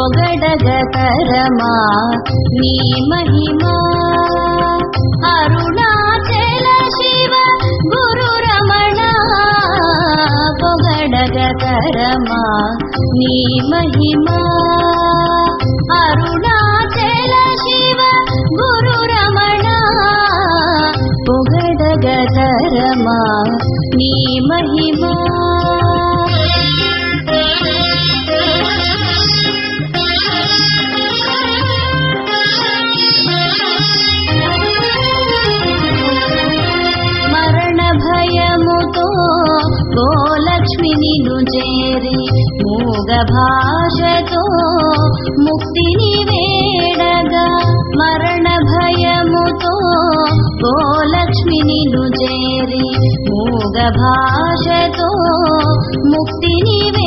పొగడగతరమా నీ మహిమా. అరుణాచల శివ గురు రమణ పొగడగతరమా నీ మహిమా. అరుణాచల శివ గురు రమణ పొగడగతరమా నీ మహిమా. మరణ భయముతో గోలక్ష్మి నిన్ను చేరి మూగ భాషతో ముక్తిని వేడగా. మరణ భయముతో గోలక్ష్మి నిన్ను చేరి మూగ భాషతో ముక్తిని